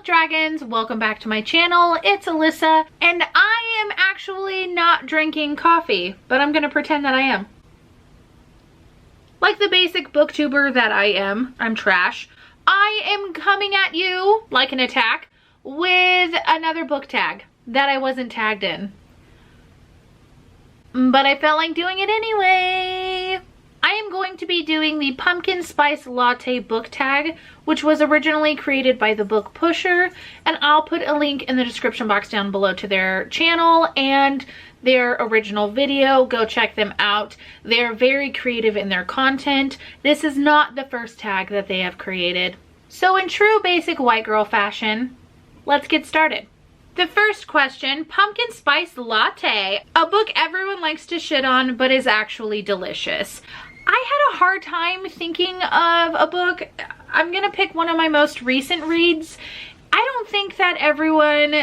dragons, welcome back to my channel. It's Alyssa, and I am actually not drinking coffee, but I'm gonna pretend that I am. Like the basic booktuber that I am, I'm trash. I am coming at you like an attack with another book tag that I wasn't tagged in. But I felt like doing it anyway. I am going to be doing the Pumpkin Spice Latte book tag, which was originally created by The Book Pusher, and I'll put a link in the description box down below to their channel and their original video. Go check them out. They're very creative in their content. This is not the first tag that they have created. So in true basic white girl fashion, let's get started. The first question, Pumpkin Spice Latte, a book everyone likes to shit on but is actually delicious. I had a hard time thinking of a book. I'm gonna pick one of my most recent reads. I don't think that everyone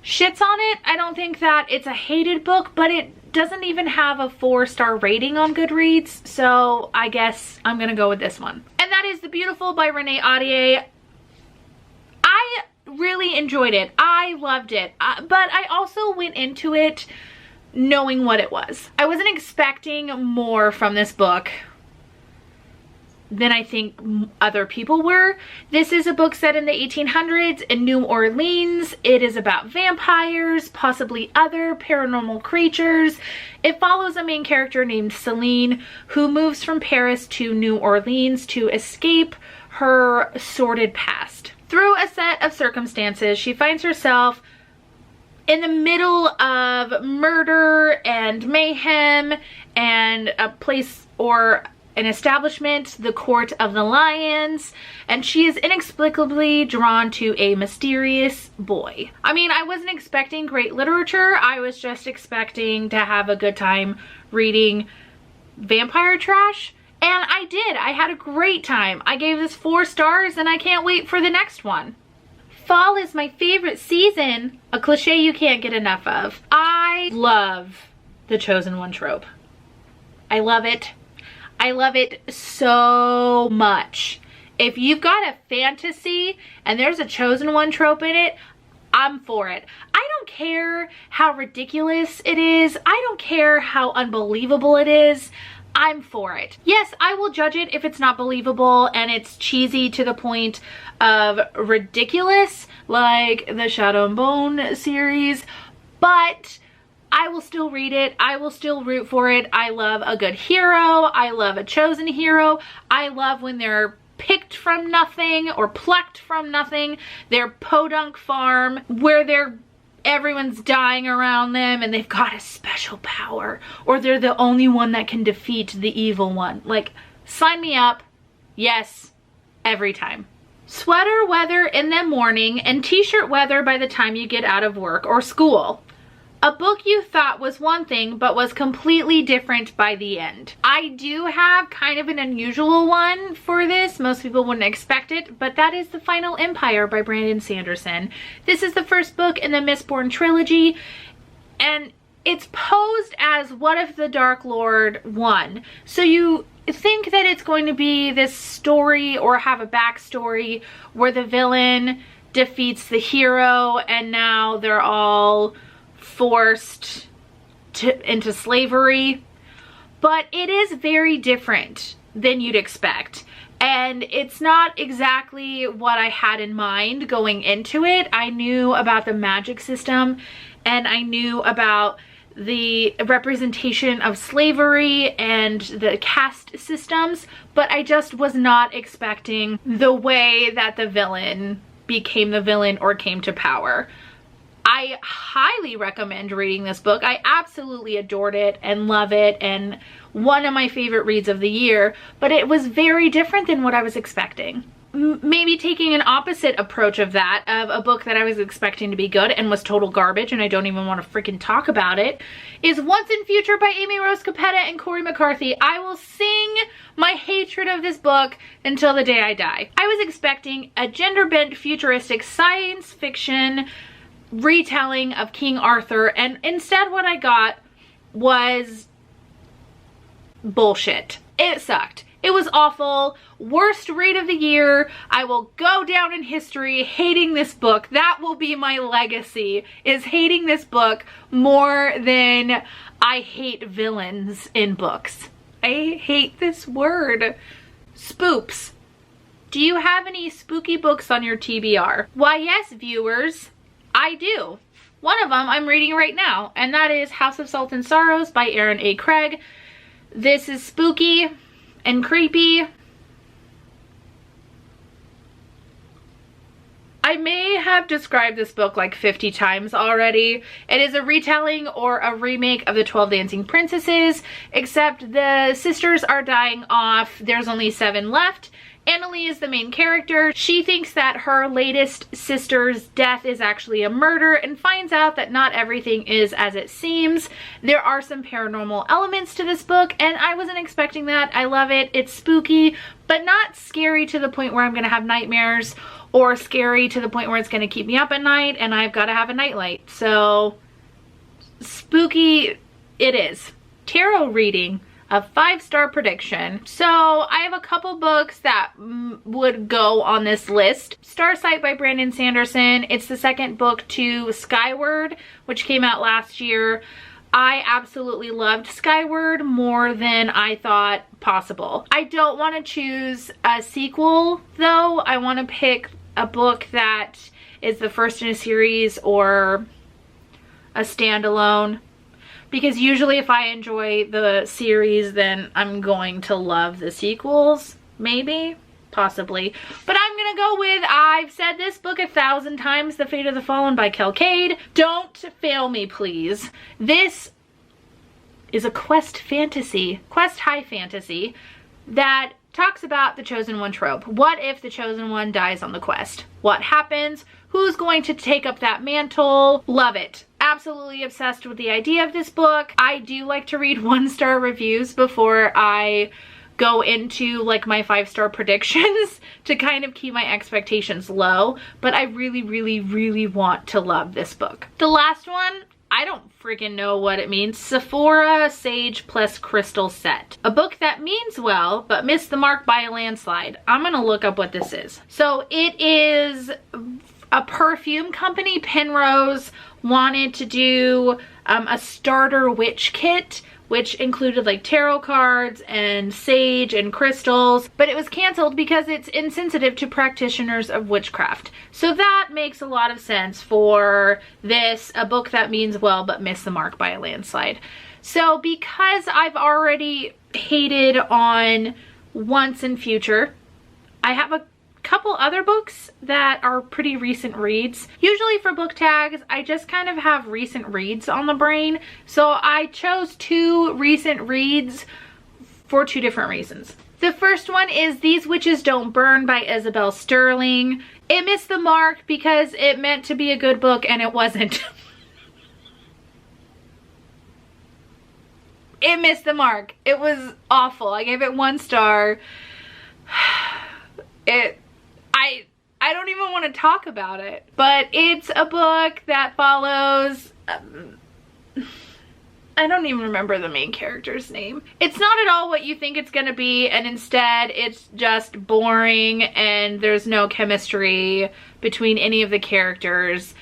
shits on it. I don't think that it's a hated book, but it doesn't even have a 4-star rating on Goodreads, so I guess I'm gonna go with this one. And that is The Beautiful by Renee Ahdieh. I really enjoyed it. I loved it, but I also went into it knowing what it was. I wasn't expecting more from this book than I think other people were. This is a book set in the 1800s in New Orleans. It is about vampires, possibly other paranormal creatures. It follows a main character named Celine who moves from Paris to New Orleans to escape her sordid past. Through a set of circumstances, she finds herself in the middle of murder and mayhem and a place or an establishment, the Court of the Lions, and she is inexplicably drawn to a mysterious boy. I mean, I wasn't expecting great literature. I was just expecting to have a good time reading vampire trash. And I did. I had a great time. I gave this 4 stars and I can't wait for the next one. Fall is my favorite season, a cliche you can't get enough of. I love the chosen one trope. I love it. I love it so much. If you've got a fantasy and there's a chosen one trope in it, I'm for it. I don't care how ridiculous it is. I don't care how unbelievable it is. I'm for it. Yes, I will judge it if it's not believable and it's cheesy to the point of ridiculous, like the Shadow and Bone series, but I will still read it. I will still root for it. I love a good hero. I love a chosen hero. I love when they're picked from nothing or plucked from nothing. Their podunk farm where everyone's dying around them and they've got a special power, or they're the only one that can defeat the evil one. Like, sign me up. Yes, every time. Sweater weather in the morning and t-shirt weather by the time you get out of work or school. A book you thought was one thing but was completely different by the end. I do have kind of an unusual one for this. Most people wouldn't expect it, but that is The Final Empire by Brandon Sanderson. This is the first book in the Mistborn trilogy, and it's posed as what if the Dark Lord won. So you think that it's going to be this story or have a backstory where the villain defeats the hero and now they're all forced into slavery, but it is very different than you'd expect, and it's not exactly what I had in mind going into it. I knew about the magic system and I knew about the representation of slavery and the caste systems, but I just was not expecting the way that the villain became the villain or came to power. I highly recommend reading this book. I absolutely adored it and love it, and one of my favorite reads of the year, but it was very different than what I was expecting. Maybe taking an opposite approach of that, of a book that I was expecting to be good and was total garbage and I don't even want to freaking talk about it, is Once and Future by Amy Rose Capetta and Corey McCarthy. I will sing my hatred of this book until the day I die. I was expecting a gender-bent futuristic science fiction retelling of King Arthur, and instead what I got was bullshit. It sucked. It was awful. Worst read of the year. I will go down in history hating this book. That will be my legacy, is hating this book more than I hate villains in books. I hate this word. Spoops. Do you have any spooky books on your TBR? Why, yes, viewers, I do. One of them I'm reading right now, and that is House of Salt and Sorrows by Aaron A. Craig. This is spooky and creepy. I may have described this book like 50 times already. It is a retelling or a remake of the 12 Dancing Princesses, except the sisters are dying off. There's only 7 left. Annalie is the main character. She thinks that her latest sister's death is actually a murder and finds out that not everything is as it seems. There are some paranormal elements to this book, and I wasn't expecting that. I love it. It's spooky, but not scary to the point where I'm gonna have nightmares, or scary to the point where it's gonna keep me up at night and I've gotta have a nightlight. So spooky it is. Tarot reading. A 5-star prediction. So I have a couple books that would go on this list. Starsight by Brandon Sanderson. It's the second book to Skyward, which came out last year. I absolutely loved Skyward more than I thought possible. I don't want to choose a sequel though. I want to pick a book that is the first in a series or a standalone. Because usually if I enjoy the series, then I'm going to love the sequels. Maybe. Possibly. But I'm gonna go with, I've said this book 1,000 times, The Fate of the Fallen by Kelcade. Don't fail me, please. This is a quest high fantasy, that talks about the Chosen One trope. What if the Chosen One dies on the quest? What happens? Who's going to take up that mantle? Love it. Absolutely obsessed with the idea of this book. I do like to read 1-star reviews before I go into like my 5-star predictions to kind of keep my expectations low, but I really, really, really want to love this book. The last one, I don't freaking know what it means. Sephora Sage plus Crystal Set. A book that means well, but missed the mark by a landslide. I'm gonna look up what this is. So it is a perfume company. Penrose wanted to do a starter witch kit, which included like tarot cards and sage and crystals, but it was canceled because it's insensitive to practitioners of witchcraft. So that makes a lot of sense for this, a book that means well but missed the mark by a landslide. So because I've already hated on Once and Future, I have a couple other books that are pretty recent reads. Usually for book tags, I just kind of have recent reads on the brain. So I chose 2 recent reads for 2 different reasons. The first one is These Witches Don't Burn by Isabel Sterling. It missed the mark because it meant to be a good book and it wasn't. It missed the mark. It was awful. I gave it 1 star. I don't even want to talk about it, but it's a book that follows, I don't even remember the main character's name. It's not at all what you think it's gonna be, and instead it's just boring and there's no chemistry between any of the characters,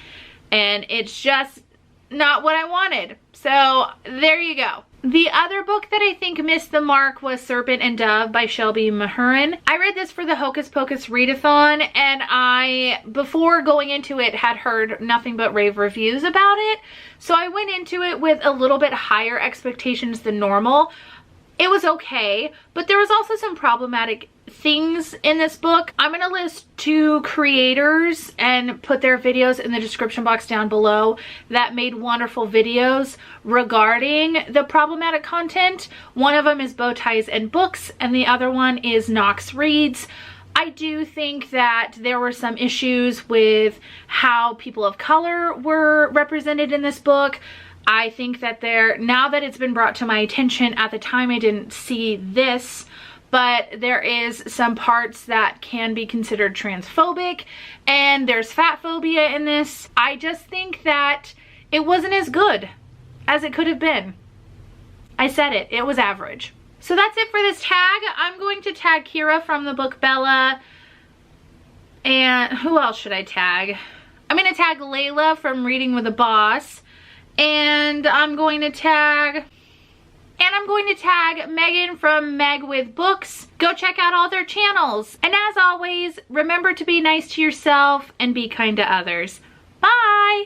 and it's just not what I wanted. So there you go. The other book that I think missed the mark was Serpent and Dove by Shelby Mahurin. I read this for the Hocus Pocus readathon, and I, before going into it, had heard nothing but rave reviews about it. So I went into it with a little bit higher expectations than normal. It was okay, but there was also some problematic things in this book. I'm gonna list 2 creators and put their videos in the description box down below that made wonderful videos regarding the problematic content. One of them is Bow Ties and Books, and the other one is Knox Reads. I do think that there were some issues with how people of color were represented in this book. I think that now that it's been brought to my attention, at the time I didn't see this, but there is some parts that can be considered transphobic, and there's fat phobia in this. I just think that it wasn't as good as it could have been. I said it was average. So that's it for this tag. I'm going to tag Kira from the book Bella. And who else should I tag? I'm going to tag Layla from Reading with a Boss. And I'm going to tag Megan from Meg with Books. Go check out all their channels. And as always, remember to be nice to yourself and be kind to others. Bye!